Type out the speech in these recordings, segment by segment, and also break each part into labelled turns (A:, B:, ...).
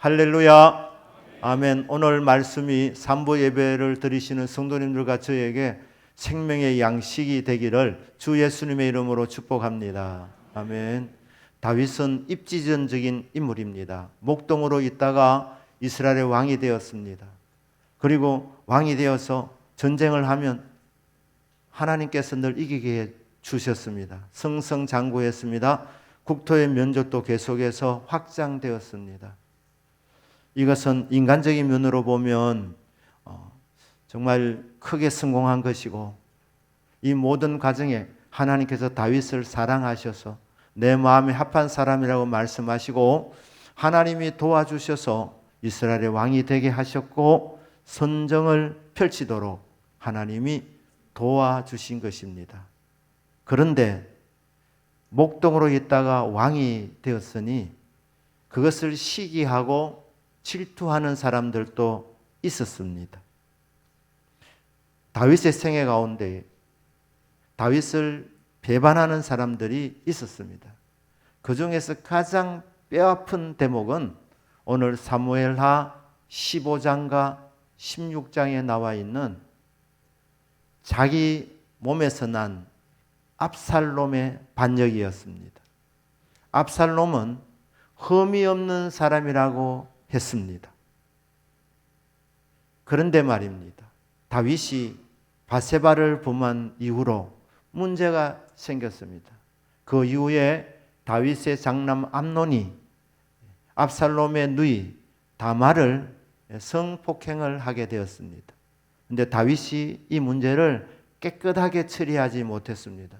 A: 할렐루야. 아멘. 오늘 말씀이 산부 예배를 드리시는 성도님들과 저에게 생명의 양식이 되기를 주 예수님의 이름으로 축복합니다. 아멘. 다윗은 입지전적인 인물입니다. 목동으로 있다가 이스라엘의 왕이 되었습니다. 그리고 왕이 되어서 전쟁을 하면 하나님께서 늘 이기게 해 주셨습니다. 승승장구했습니다. 국토의 면적도 계속해서 확장되었습니다. 이것은 인간적인 면으로 보면 정말 크게 성공한 것이고, 이 모든 과정에 하나님께서 다윗을 사랑하셔서 내 마음에 합한 사람이라고 말씀하시고 하나님이 도와주셔서 이스라엘의 왕이 되게 하셨고 선정을 펼치도록 하나님이 도와주신 것입니다. 그런데 목동으로 있다가 왕이 되었으니 그것을 시기하고 질투하는 사람들도 있었습니다. 다윗의 생애 가운데 다윗을 배반하는 사람들이 있었습니다. 그 중에서 가장 뼈아픈 대목은 오늘 사무엘하 15장과 16장에 나와 있는 자기 몸에서 난 압살롬의 반역이었습니다. 압살롬은 흠이 없는 사람이라고 했습니다. 그런데 말입니다. 다윗이 바세바를 범한 이후로 문제가 생겼습니다. 그 이후에 다윗의 장남 암논이 압살롬의 누이 다말을 성폭행을 하게 되었습니다. 그런데 다윗이 이 문제를 깨끗하게 처리하지 못했습니다.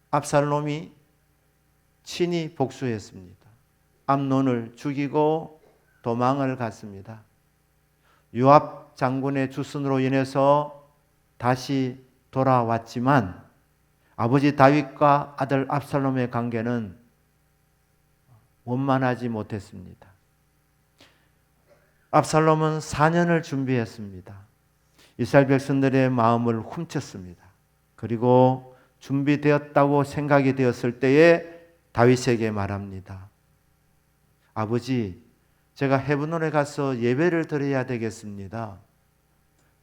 A: 압살롬이 친히 복수했습니다. 암논을 죽이고 도망을 갔습니다. 요압 장군의 주선으로 인해서 다시 돌아왔지만 아버지 다윗과 아들 압살롬의 관계는 원만하지 못했습니다. 압살롬은 4년을 준비했습니다. 이스라엘 백성들의 마음을 훔쳤습니다. 그리고 준비되었다고 생각이 되었을 때에 다윗에게 말합니다. 아버지, 제가 헤브론에 가서 예배를 드려야 되겠습니다.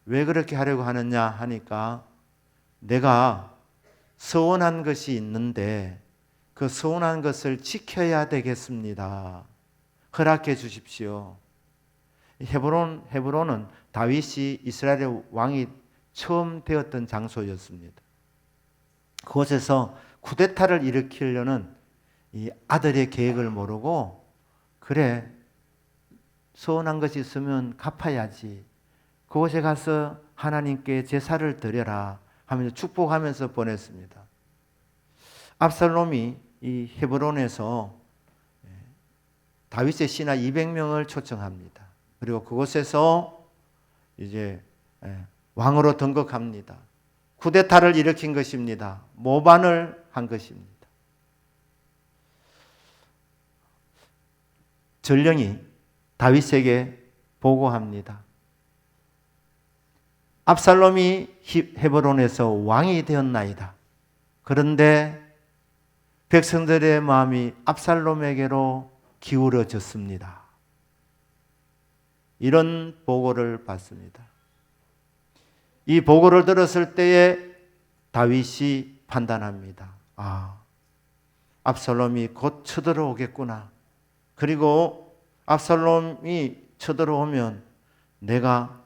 A: 왜 그렇게 하려고 하느냐 하니까 내가 서원한 것이 있는데 그 서원한 것을 지켜야 되겠습니다. 허락해 주십시오. 헤브론은 다윗이 이스라엘의 왕이 처음 되었던 장소였습니다. 그곳에서 쿠데타를 일으키려는 이 아들의 계획을 모르고 그래 서운한 것이 있으면 갚아야지. 그곳에 가서 하나님께 제사를 드려라 하면서 축복하면서 보냈습니다. 압살롬이 이 헤브론에서 다윗의 신하 200명을 초청합니다. 그리고 그곳에서 이제 왕으로 등극합니다. 쿠데타를 일으킨 것입니다. 모반을 한 것입니다. 전령이 다윗에게 보고합니다. 압살롬이 헤브론에서 왕이 되었나이다. 그런데 백성들의 마음이 압살롬에게로 기울어졌습니다. 이런 보고를 받습니다. 이 보고를 들었을 때에 다윗이 판단합니다. 압살롬이 곧 쳐들어오겠구나. 그리고 압살롬이 쳐들어오면 내가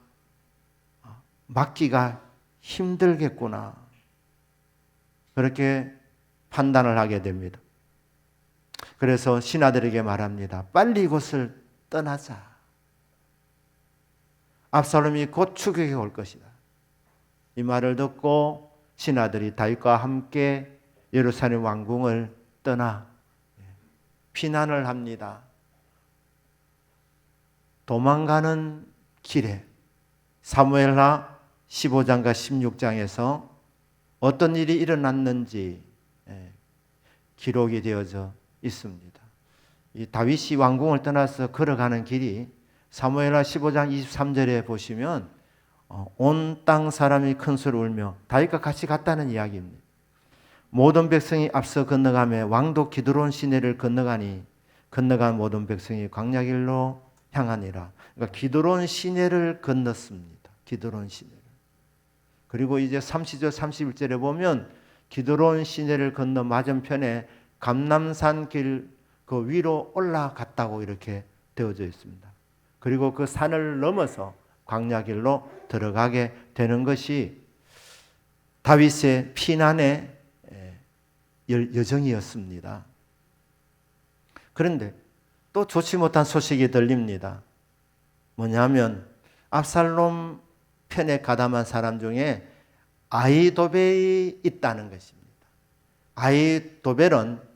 A: 막기가 힘들겠구나. 그렇게 판단을 하게 됩니다. 그래서 신하들에게 말합니다. 빨리 이곳을 떠나자. 압살롬이 곧 추격해 올 것이다. 이 말을 듣고 신하들이 다윗과 함께 예루살렘 왕궁을 떠나 피난을 합니다. 도망가는 길에 사무엘하 15장과 16장에서 어떤 일이 일어났는지 기록이 되어져 있습니다. 이 다윗이 왕궁을 떠나서 걸어가는 길이 사무엘하 15장 23절에 보시면 온 땅 사람이 큰 소리를 울며 다윗과 같이 갔다는 이야기입니다. 모든 백성이 앞서 건너가며 왕도 기드론 시내를 건너가니 건너간 모든 백성이 광야길로 향하니라. 그러니까 기드론 시내를 건넜습니다. 기드론 시내를. 그리고 이제 30절 31절에 보면 기드론 시내를 건너 맞은편에 감람산 길 그 위로 올라갔다고 이렇게 되어져 있습니다. 그리고 그 산을 넘어서 광야길로 들어가게 되는 것이 다윗의 피난의 여정이었습니다. 그런데 또 좋지 못한 소식이 들립니다. 뭐냐면 압살롬 편에 가담한 사람 중에 아히도벨이 있다는 것입니다. 아히도벨은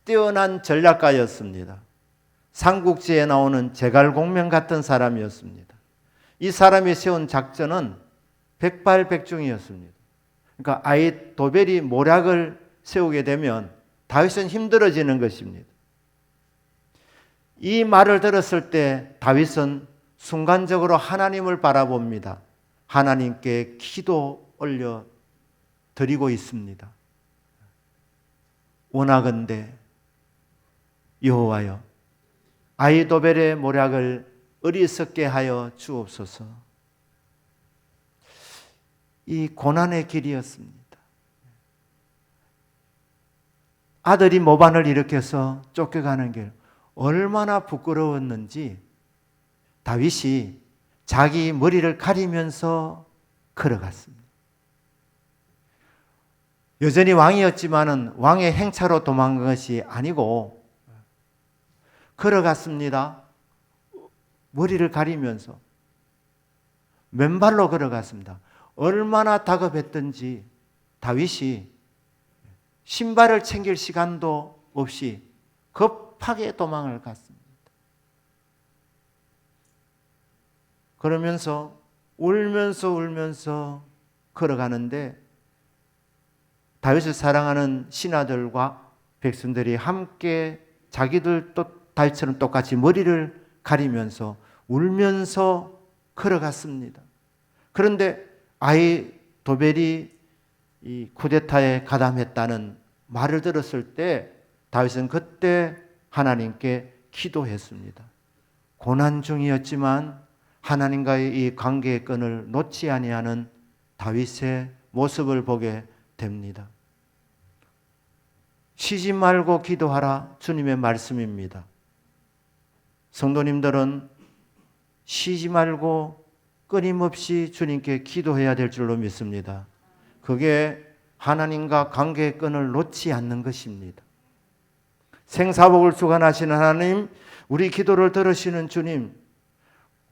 A: 뛰어난 전략가였습니다. 삼국지에 나오는 제갈공명 같은 사람이었습니다. 이 사람이 세운 작전은 백발백중이었습니다. 그러니까 아히도벨이 모략을 세우게 되면 다윗은 힘들어지는 것입니다. 이 말을 들었을 때 다윗은 순간적으로 하나님을 바라봅니다. 하나님께 기도 올려 드리고 있습니다. 원하건대 여호와여, 아히도벨의 모략을 어리석게 하여 주옵소서. 이 고난의 길이었습니다. 아들이 모반을 일으켜서 쫓겨가는 길, 얼마나 부끄러웠는지 다윗이 자기 머리를 가리면서 걸어갔습니다. 여전히 왕이었지만은 왕의 행차로 도망간 것이 아니고 걸어갔습니다. 머리를 가리면서 맨발로 걸어갔습니다. 얼마나 다급했던지 다윗이 신발을 챙길 시간도 없이 급하게 도망을 갔습니다. 그러면서 울면서 걸어가는데 다윗을 사랑하는 신하들과 백성들이 함께 자기들 또 다윗처럼 똑같이 머리를 가리면서 울면서 걸어갔습니다. 그런데 아히도벨이 이 쿠데타에 가담했다는 말을 들었을 때 다윗은 그때 하나님께 기도했습니다. 고난 중이었지만 하나님과의 이 관계의 끈을 놓지 아니하는 다윗의 모습을 보게 됩니다. 쉬지 말고 기도하라, 주님의 말씀입니다. 성도님들은 쉬지 말고 끊임없이 주님께 기도해야 될 줄로 믿습니다. 그게 하나님과 관계의 끈을 놓지 않는 것입니다. 생사복을 주관하시는 하나님, 우리 기도를 들으시는 주님,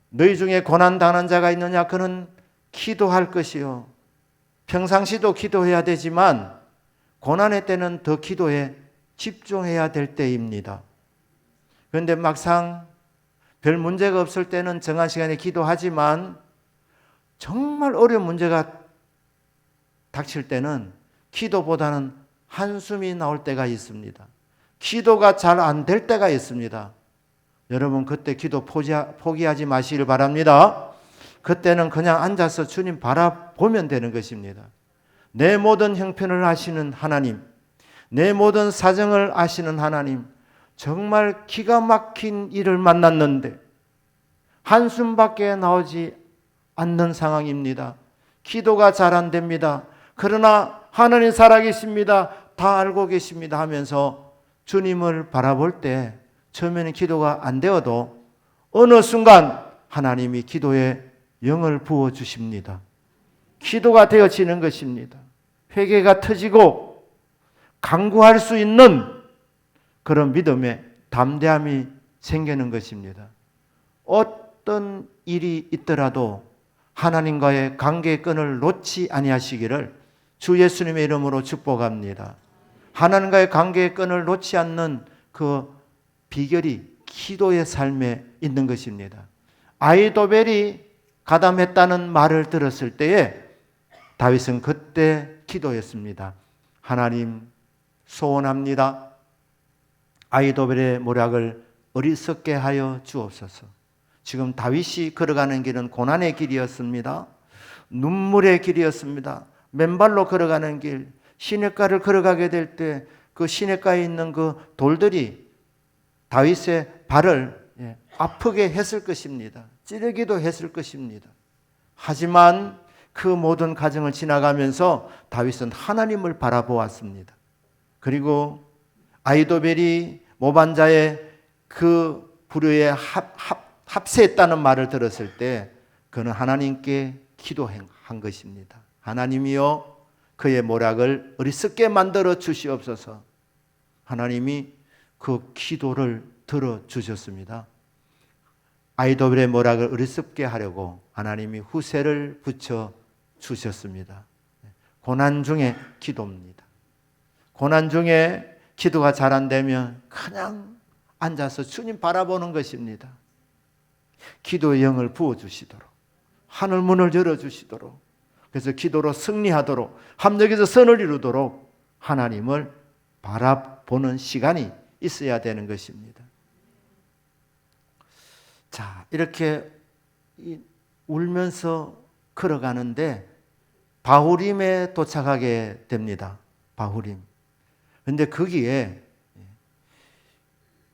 A: 너희 중에 고난당하는 자가 있느냐? 그는 기도할 것이요. 평상시도 기도해야 되지만 고난의 때는 더 기도에 집중해야 될 때입니다. 그런데 막상 별 문제가 없을 때는 정한 시간에 기도하지만 정말 어려운 문제가 닥칠 때는 기도보다는 한숨이 나올 때가 있습니다. 기도가 잘 안 될 때가 있습니다. 여러분 그때 기도 포기하지 마시길 바랍니다. 그때는 그냥 앉아서 주님 바라보면 되는 것입니다. 내 모든 형편을 아시는 하나님, 내 모든 사정을 아시는 하나님, 정말 기가 막힌 일을 만났는데 한숨밖에 나오지 않는 상황입니다. 기도가 잘 안 됩니다. 그러나 하나님 살아계십니다. 다 알고 계십니다 하면서 주님을 바라볼 때 처음에는 기도가 안 되어도 어느 순간 하나님이 기도에 영을 부어주십니다. 기도가 되어지는 것입니다. 회개가 터지고 간구할 수 있는 그런 믿음의 담대함이 생기는 것입니다. 어떤 일이 있더라도 하나님과의 관계의 끈을 놓지 아니하시기를 주 예수님의 이름으로 축복합니다. 하나님과의 관계의 끈을 놓지 않는 그 비결이 기도의 삶에 있는 것입니다. 아히도벨이 가담했다는 말을 들었을 때에 다윗은 그때 기도했습니다. 하나님 소원합니다. 아히도벨의 모략을 어리석게 하여 주옵소서. 지금 다윗이 걸어가는 길은 고난의 길이었습니다. 눈물의 길이었습니다. 맨발로 걸어가는 길, 시냇가를 걸어가게 될 때 그 시냇가에 있는 그 돌들이 다윗의 발을 아프게 했을 것입니다. 찌르기도 했을 것입니다. 하지만 그 모든 과정을 지나가면서 다윗은 하나님을 바라보았습니다. 그리고 아히도벨이 모반자의 그 불의에 합세했다는 말을 들었을 때 그는 하나님께 기도한 것입니다. 하나님이여 그의 모략을 어리석게 만들어 주시옵소서. 하나님이 그 기도를 들어주셨습니다. 아히도벨의 모략을 어리석게 하려고 하나님이 후세를 붙여 주셨습니다. 고난 중에 기도입니다. 고난 중에 기도가 잘 안 되면 그냥 앉아서 주님 바라보는 것입니다. 기도의 영을 부어주시도록, 하늘 문을 열어주시도록, 그래서 기도로 승리하도록, 합력해서 선을 이루도록 하나님을 바라보는 시간이 있어야 되는 것입니다. 자, 이렇게 울면서 걸어가는데 바후림에 도착하게 됩니다. 바후림. 그런데 거기에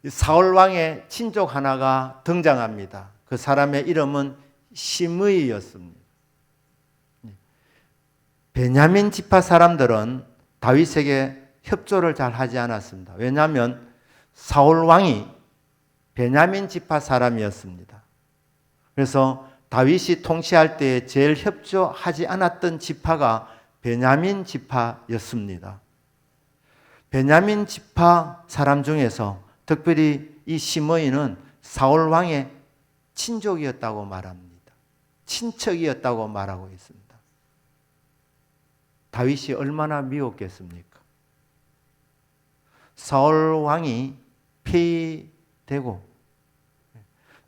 A: 사울 왕의 친족 하나가 등장합니다. 그 사람의 이름은 시므이였습니다. 베냐민 지파 사람들은 다윗에게 협조를 잘 하지 않았습니다. 왜냐하면 사울 왕이 베냐민 지파 사람이었습니다. 그래서 다윗이 통치할 때 제일 협조하지 않았던 지파가 베냐민 지파였습니다. 베냐민 지파 사람 중에서 특별히 이 시므이는 사울 왕의 친족이었다고 말합니다. 친척이었다고 말하고 있습니다. 다윗이 얼마나 미웠겠습니까? 사울 왕이 폐위되고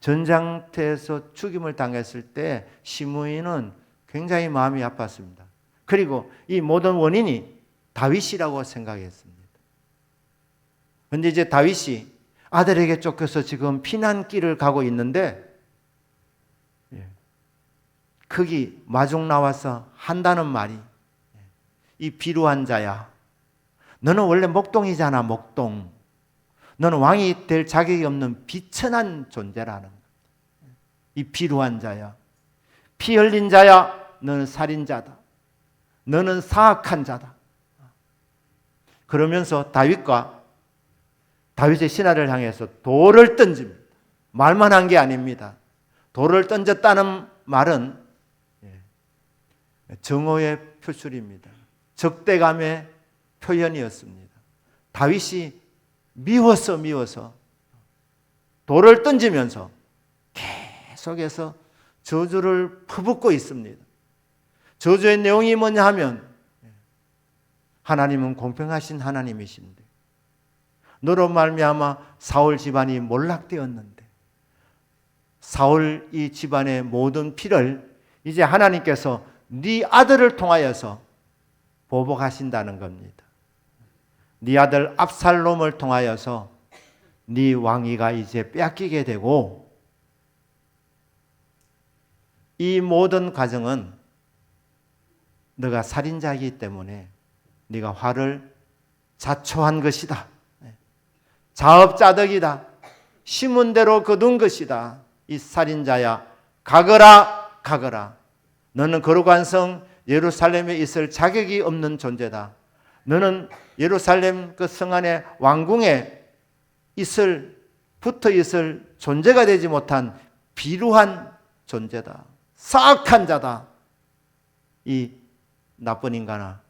A: 전장터에서 죽임을 당했을 때 시므이는 굉장히 마음이 아팠습니다. 그리고 이 모든 원인이 다윗이라고 생각했습니다. 그런데 이제 다윗이 아들에게 쫓겨서 지금 피난길을 가고 있는데 거기 마중 나와서 한다는 말이 이 비루한 자야, 너는 원래 목동이잖아. 목동. 너는 왕이 될 자격이 없는 비천한 존재라는 거야. 이 비루한 자야, 피 흘린 자야, 너는 살인자다. 너는 사악한 자다. 그러면서 다윗의 신하를 향해서 돌을 던집니다. 말만 한 게 아닙니다. 돌을 던졌다는 말은 정오의 표출입니다. 적대감의 표현이었습니다. 다윗이 미워서 돌을 던지면서 계속해서 저주를 퍼붓고 있습니다. 저주의 내용이 뭐냐 하면 하나님은 공평하신 하나님이신데 너로 말미암아 사울 집안이 몰락되었는데 사울 이 집안의 모든 피를 이제 하나님께서 네 아들을 통하여서 보복하신다는 겁니다. 네 아들 압살롬을 통하여서 네 왕위가 이제 빼앗기게 되고 이 모든 과정은 너가 살인자이기 때문에 네가 화를 자초한 것이다. 자업자득이다. 심은 대로 거둔 것이다. 이 살인자야, 가거라. 너는 거룩한 성 예루살렘에 있을 자격이 없는 존재다. 너는 예루살렘 그 성 안에 왕궁에 붙어 있을 존재가 되지 못한 비루한 존재다. 사악한 자다. 이 나쁜 인간아,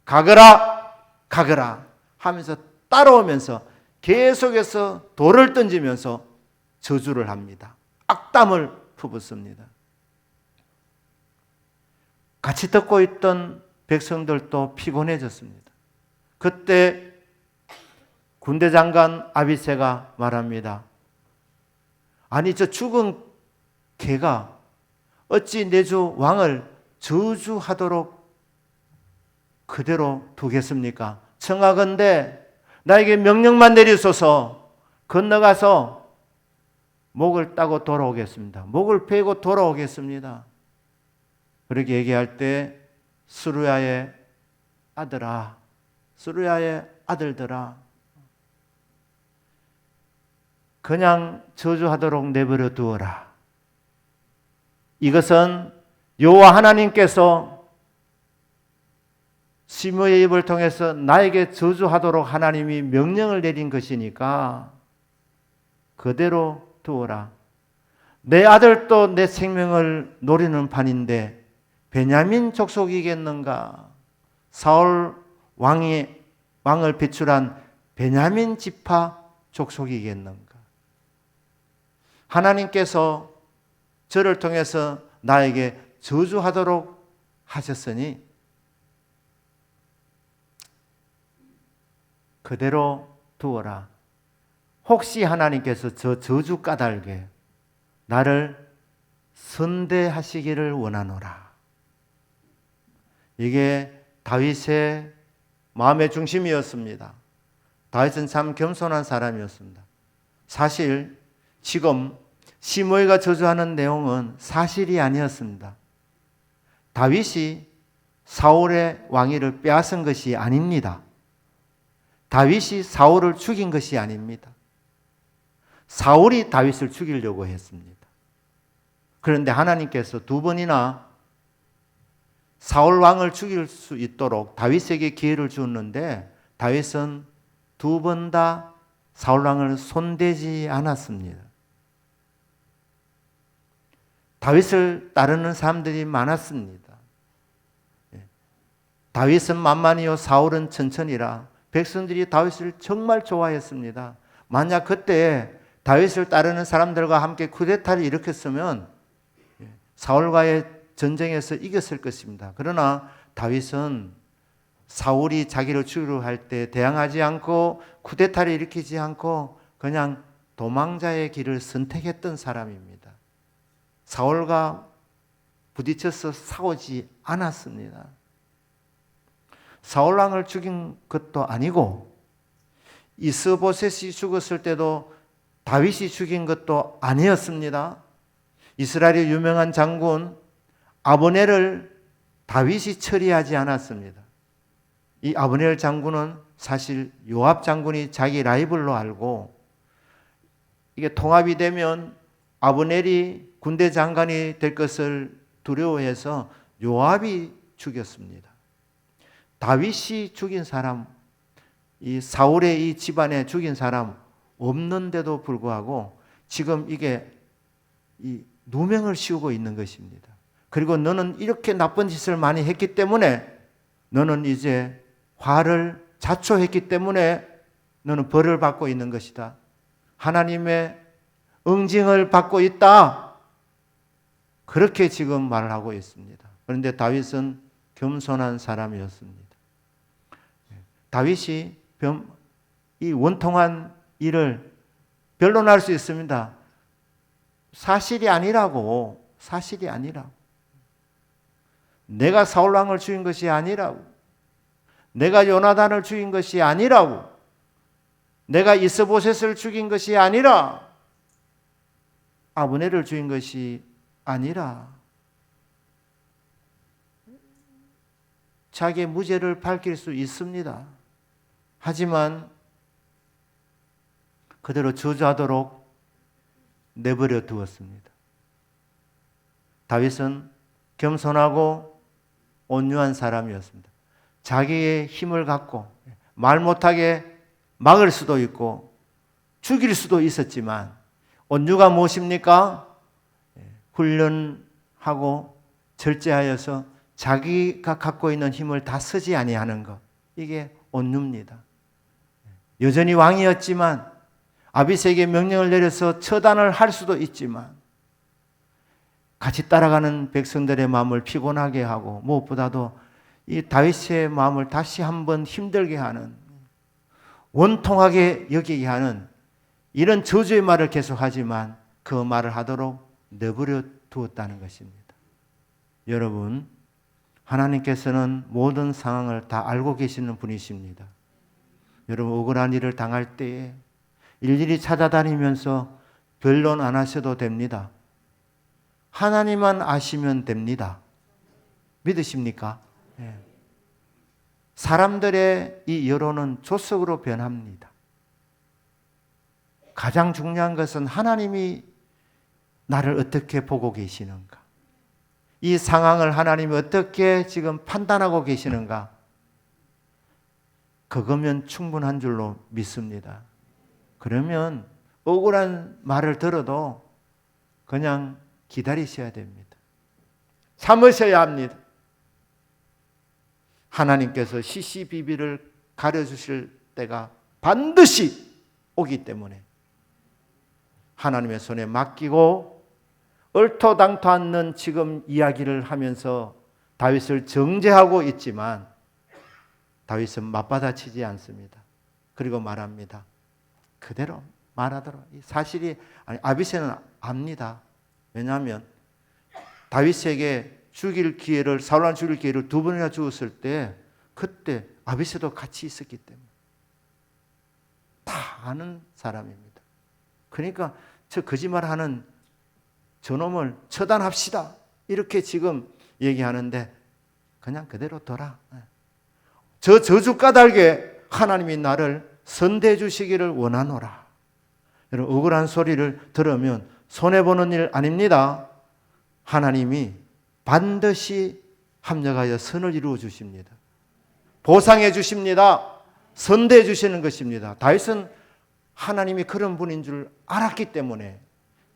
A: 가거라 하면서 따라오면서 계속해서 돌을 던지면서 저주를 합니다. 악담을 퍼붓습니다. 같이 듣고 있던 백성들도 피곤해졌습니다. 그때 군대 장관 아비새가 말합니다. 아니 저 죽은 개가 어찌 내 주 왕을 저주하도록 그대로 두겠습니까? 청하건대 나에게 명령만 내리소서. 건너가서 목을 따고 돌아오겠습니다. 목을 베고 돌아오겠습니다. 그렇게 얘기할 때 스루야의 아들아, 스루야의 아들들아, 그냥 저주하도록 내버려 두어라. 이것은 여호와 하나님께서 시므의 입을 통해서 나에게 저주하도록 하나님이 명령을 내린 것이니까 그대로 두어라. 내 아들도 내 생명을 노리는 판인데 베냐민 족속이겠는가? 사울 왕을 배출한 베냐민 지파 족속이겠는가? 하나님께서 저를 통해서 나에게 저주하도록 하셨으니 그대로 두어라. 혹시 하나님께서 저 저주 까닭에 나를 선대하시기를 원하노라. 이게 다윗의 마음의 중심이었습니다. 다윗은 참 겸손한 사람이었습니다. 사실 지금 시므이가 저주하는 내용은 사실이 아니었습니다. 다윗이 사울의 왕위를 빼앗은 것이 아닙니다. 다윗이 사울을 죽인 것이 아닙니다. 사울이 다윗을 죽이려고 했습니다. 그런데 하나님께서 두 번이나 사울 왕을 죽일 수 있도록 다윗에게 기회를 주었는데 다윗은 두 번 다 사울 왕을 손대지 않았습니다. 다윗을 따르는 사람들이 많았습니다. 다윗은 만만이요 사울은 천천히라. 백성들이 다윗을 정말 좋아했습니다. 만약 그때 다윗을 따르는 사람들과 함께 쿠데타를 일으켰으면 사울과의 전쟁에서 이겼을 것입니다. 그러나 다윗은 사울이 자기를 죽이려 할 때 대항하지 않고 쿠데타를 일으키지 않고 그냥 도망자의 길을 선택했던 사람입니다. 사울과 부딪혀서 싸우지 않았습니다. 사울 왕을 죽인 것도 아니고 이스보셋이 죽었을 때도 다윗이 죽인 것도 아니었습니다. 이스라엘의 유명한 장군 아브넬을 다윗이 처리하지 않았습니다. 이 아브넬 장군은 사실 요압 장군이 자기 라이벌로 알고 이게 통합이 되면 아브넬이 군대 장관이 될 것을 두려워해서 요압이 죽였습니다. 다윗이 죽인 사람, 이 사울의 이 집안에 죽인 사람 없는데도 불구하고 지금 이게 이 누명을 씌우고 있는 것입니다. 그리고 너는 이렇게 나쁜 짓을 많이 했기 때문에 너는 이제 화를 자초했기 때문에 너는 벌을 받고 있는 것이다. 하나님의 응징을 받고 있다. 그렇게 지금 말을 하고 있습니다. 그런데 다윗은 겸손한 사람이었습니다. 다윗이 이 원통한 일을 변론할 수 있습니다. 사실이 아니라고. 내가 사울 왕을 죽인 것이 아니라고. 내가 요나단을 죽인 것이 아니라고. 내가 이스보셋을 죽인 것이 아니라. 아브넬을 죽인 것이 아니라. 자기의 무죄를 밝힐 수 있습니다. 하지만 그대로 저주하도록 내버려 두었습니다. 다윗은 겸손하고 온유한 사람이었습니다. 자기의 힘을 갖고 말 못하게 막을 수도 있고 죽일 수도 있었지만 온유가 무엇입니까? 훈련하고 절제하여서 자기가 갖고 있는 힘을 다 쓰지 아니하는 것. 이게 온유입니다. 여전히 왕이었지만 아비새에게 명령을 내려서 처단을 할 수도 있지만 같이 따라가는 백성들의 마음을 피곤하게 하고 무엇보다도 이 다윗의 마음을 다시 한번 힘들게 하는 원통하게 여기게 하는 이런 저주의 말을 계속하지만 그 말을 하도록 내버려 두었다는 것입니다. 여러분, 하나님께서는 모든 상황을 다 알고 계시는 분이십니다. 여러분, 억울한 일을 당할 때에 일일이 찾아다니면서 변론 안 하셔도 됩니다. 하나님만 아시면 됩니다. 믿으십니까? 네. 사람들의 이 여론은 조석으로 변합니다. 가장 중요한 것은 하나님이 나를 어떻게 보고 계시는가? 이 상황을 하나님이 어떻게 지금 판단하고 계시는가? 그거면 충분한 줄로 믿습니다. 그러면 억울한 말을 들어도 그냥 기다리셔야 됩니다. 참으셔야 합니다. 하나님께서 시시비비를 가려주실 때가 반드시 오기 때문에 하나님의 손에 맡기고 얼토당토 않는 지금 이야기를 하면서 다윗을 정죄하고 있지만 다윗은 맞받아치지 않습니다. 그리고 말합니다. 그대로 말하도록. 사실이 아비새는 압니다. 왜냐하면 다윗에게 죽일 기회를 사울왕 죽일 기회를 2번이나 주었을 때 그때 아비새도 같이 있었기 때문에 다 아는 사람입니다. 그러니까 저 거짓말하는 저놈을 처단합시다 이렇게 지금 얘기하는데 그냥 그대로 둬라. 저 저주 까닭에 하나님이 나를 선대해 주시기를 원하노라. 여러분 억울한 소리를 들으면 손해보는 일 아닙니다. 하나님이 반드시 합력하여 선을 이루어 주십니다. 보상해 주십니다. 선대해 주시는 것입니다. 다윗은 하나님이 그런 분인 줄 알았기 때문에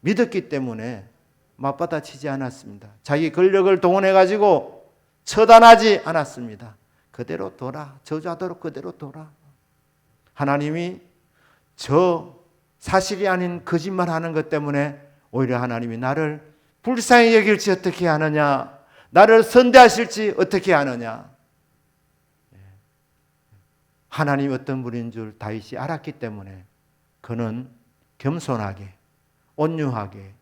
A: 믿었기 때문에 맞받아치지 않았습니다. 자기 권력을 동원해 가지고 처단하지 않았습니다. 그대로 둬라. 저주하도록 그대로 둬라. 하나님이 저 사실이 아닌 거짓말하는 것 때문에 오히려 하나님이 나를 불쌍히 여길지 어떻게 하느냐, 나를 선대하실지 어떻게 하느냐. 하나님이 어떤 분인 줄 다윗이 알았기 때문에 그는 겸손하게 온유하게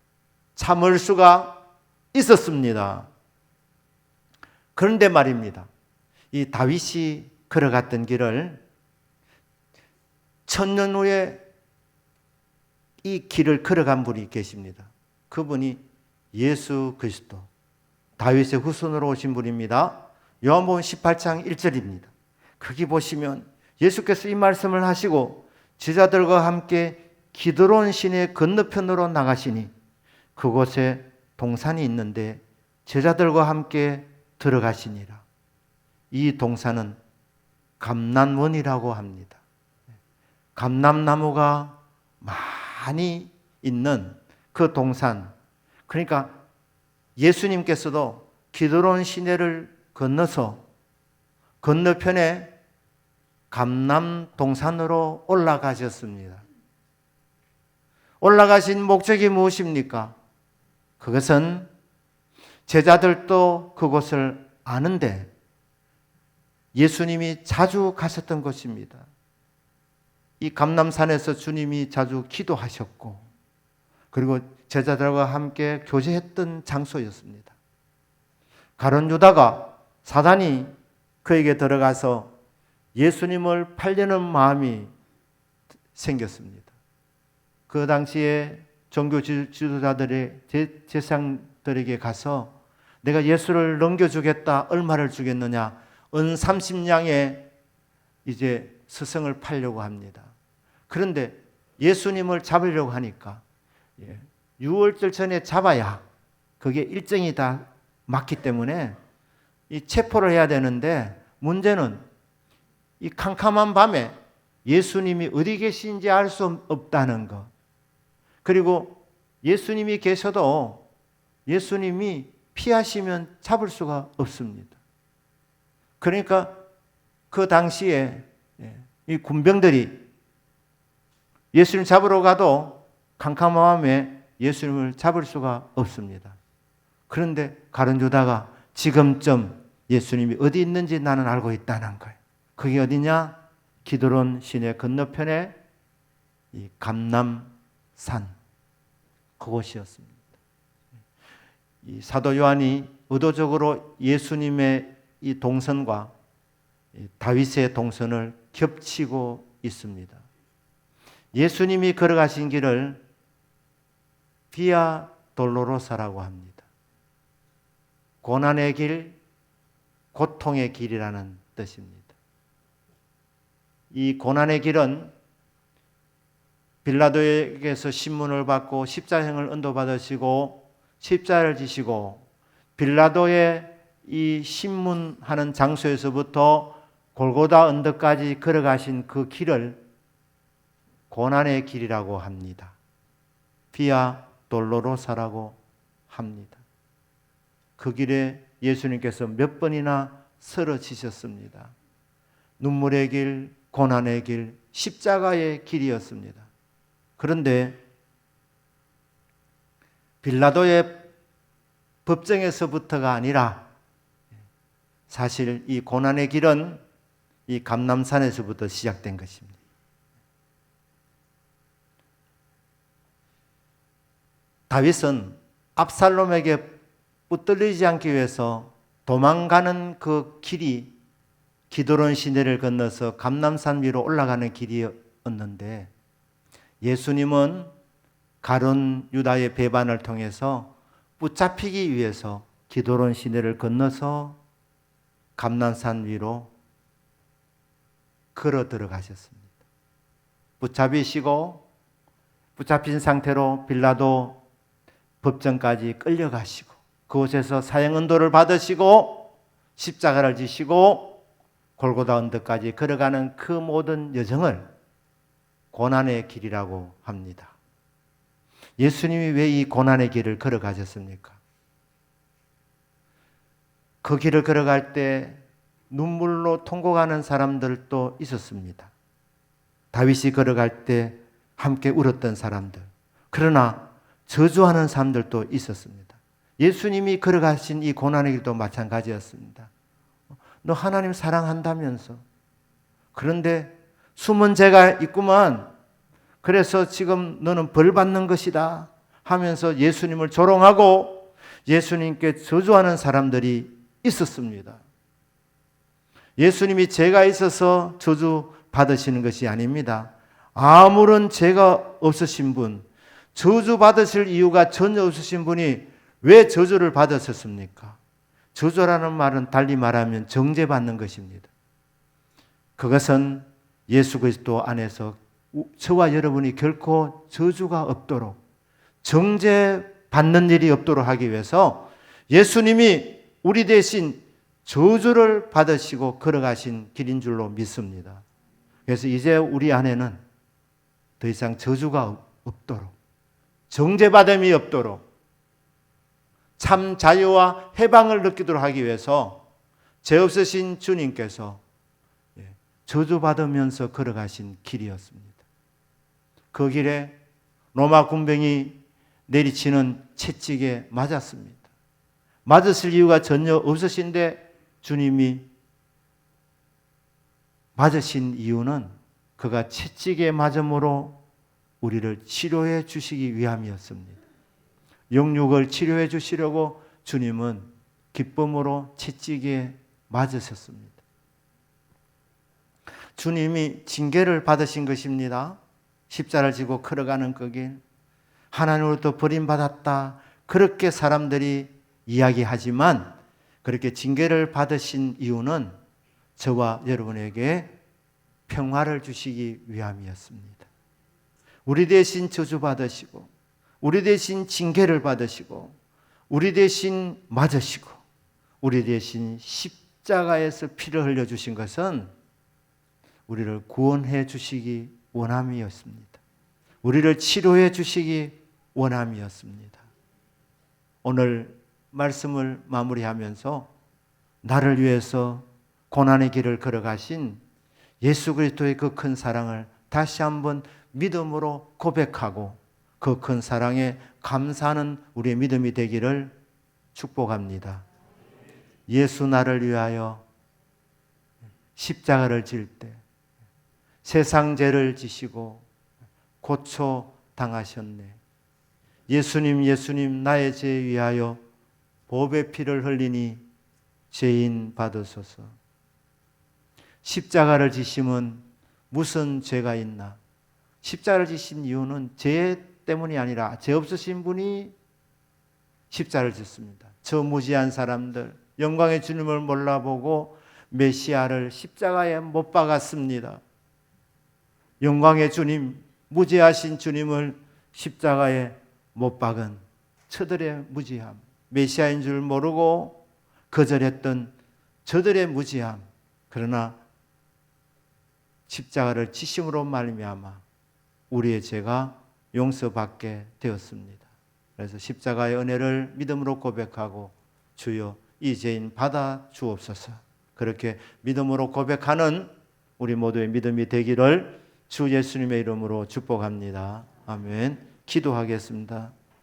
A: 참을 수가 있었습니다. 그런데 말입니다. 이 다윗이 걸어갔던 길을 1000년 후에 이 길을 걸어간 분이 계십니다. 그분이 예수 그리스도, 다윗의 후손으로 오신 분입니다. 요한복음 18장 1절입니다. 거기 보시면 예수께서 이 말씀을 하시고 제자들과 함께 기드론 시내 건너편으로 나가시니 그곳에 동산이 있는데 제자들과 함께 들어가시니라. 이 동산은 감람원이라고 합니다. 감람나무가 많이 있는 그 동산. 그러니까 예수님께서도 기드론 시내를 건너서 건너편에 감람 동산으로 올라가셨습니다. 올라가신 목적이 무엇입니까? 그것은 제자들도 그곳을 아는데 예수님이 자주 가셨던 곳입니다. 이 감람산에서 주님이 자주 기도하셨고 그리고 제자들과 함께 교제했던 장소였습니다. 가룟 유다가 사단이 그에게 들어가서 예수님을 팔려는 마음이 생겼습니다. 그 당시에 종교 지도자들의 제사장들에게 가서 내가 예수를 넘겨주겠다. 얼마를 주겠느냐? 은 30냥에 이제 스승을 팔려고 합니다. 그런데 예수님을 잡으려고 하니까 6월절 전에 잡아야 그게 일정이 다 맞기 때문에 이 체포를 해야 되는데 문제는 이 캄캄한 밤에 예수님이 어디 계신지 알 수 없다는 것. 그리고 예수님이 계셔도 예수님이 피하시면 잡을 수가 없습니다. 그러니까 그 당시에 이 군병들이 예수님 잡으러 가도 캄캄한 밤에 예수님을 잡을 수가 없습니다. 그런데 가룟 유다가 지금쯤 예수님이 어디 있는지 나는 알고 있다는 거예요. 그게 어디냐? 기드론 시내 건너편에 이 감람산 그곳이었습니다. 이 사도 요한이 의도적으로 예수님의 이 동선과 다윗의 동선을 겹치고 있습니다. 예수님이 걸어가신 길을 비아 돌로로사라고 합니다. 고난의 길, 고통의 길이라는 뜻입니다. 이 고난의 길은 빌라도에게서 신문을 받고 십자형을 언도받으시고 십자를 지시고 빌라도의 이 신문하는 장소에서부터 골고다 언덕까지 걸어가신 그 길을 고난의 길이라고 합니다. 비아 돌로로사라고 합니다. 그 길에 예수님께서 몇 번이나 쓰러지셨습니다. 눈물의 길, 고난의 길, 십자가의 길이었습니다. 그런데 빌라도의 법정에서부터가 아니라 사실 이 고난의 길은 이 감람산에서부터 시작된 것입니다. 다윗은 압살롬에게 붙들리지 않기 위해서 도망가는 그 길이 기드론 시내를 건너서 감람산 위로 올라가는 길이었는데 예수님은 가룟 유다의 배반을 통해서 붙잡히기 위해서 기드론 시내를 건너서 감람산 위로 걸어 들어가셨습니다. 붙잡힌 상태로 빌라도 법정까지 끌려가시고 그곳에서 사형 언도를 받으시고 십자가를 지시고 골고다 언덕까지 걸어가는 그 모든 여정을 고난의 길이라고 합니다. 예수님이 왜 이 고난의 길을 걸어가셨습니까? 그 길을 걸어갈 때 눈물로 통곡하는 사람들도 있었습니다. 다윗이 걸어갈 때 함께 울었던 사람들. 그러나 저주하는 사람들도 있었습니다. 예수님이 걸어가신 이 고난의 길도 마찬가지였습니다. 너 하나님 사랑한다면서. 그런데 숨은 죄가 있구만. 그래서 지금 너는 벌 받는 것이다 하면서 예수님을 조롱하고 예수님께 저주하는 사람들이 있었습니다. 예수님이 죄가 있어서 저주 받으시는 것이 아닙니다. 아무런 죄가 없으신 분, 저주 받으실 이유가 전혀 없으신 분이 왜 저주를 받으셨습니까? 저주라는 말은 달리 말하면 정죄받는 것입니다. 그것은 예수 그리스도 안에서 저와 여러분이 결코 저주가 없도록 정죄받는 일이 없도록 하기 위해서 예수님이 우리 대신 저주를 받으시고 걸어가신 길인 줄로 믿습니다. 그래서 이제 우리 안에는 더 이상 저주가 없도록 정죄받음이 없도록 참 자유와 해방을 느끼도록 하기 위해서 죄 없으신 주님께서 저주받으면서 걸어가신 길이었습니다. 그 길에 로마 군병이 내리치는 채찍에 맞았습니다. 맞으실 이유가 전혀 없으신데 주님이 맞으신 이유는 그가 채찍에 맞음으로 우리를 치료해 주시기 위함이었습니다. 영육을 치료해 주시려고 주님은 기쁨으로 채찍에 맞으셨습니다. 주님이 징계를 받으신 것입니다. 십자가를 지고 걸어가는 그 길, 하나님으로부터 버림받았다 그렇게 사람들이 이야기하지만 그렇게 징계를 받으신 이유는 저와 여러분에게 평화를 주시기 위함이었습니다. 우리 대신 저주받으시고 우리 대신 징계를 받으시고 우리 대신 맞으시고 우리 대신 십자가에서 피를 흘려주신 것은 우리를 구원해 주시기 원함이었습니다. 우리를 치료해 주시기 원함이었습니다. 오늘 말씀을 마무리하면서 나를 위해서 고난의 길을 걸어가신 예수 그리스도의 그 큰 사랑을 다시 한번 믿음으로 고백하고 그 큰 사랑에 감사하는 우리의 믿음이 되기를 축복합니다. 예수 나를 위하여 십자가를 질 때 세상 죄를 지시고 고초 당하셨네. 예수님 나의 죄에 위하여 보배 피를 흘리니 죄인 받으소서. 십자가를 지심은 무슨 죄가 있나? 십자가를 지신 이유는 죄 때문이 아니라 죄 없으신 분이 십자가를 짓습니다. 저 무지한 사람들, 영광의 주님을 몰라보고 메시아를 십자가에 못 박았습니다. 영광의 주님, 무죄하신 주님을 십자가에 못 박은 저들의 무지함, 메시아인 줄 모르고 거절했던 저들의 무지함, 그러나 십자가를 지심으로 말미암아 우리의 죄가 용서받게 되었습니다. 그래서 십자가의 은혜를 믿음으로 고백하고 주여 이 죄인 받아 주옵소서, 그렇게 믿음으로 고백하는 우리 모두의 믿음이 되기를 주 예수님의 이름으로 축복합니다. 아멘. 기도하겠습니다.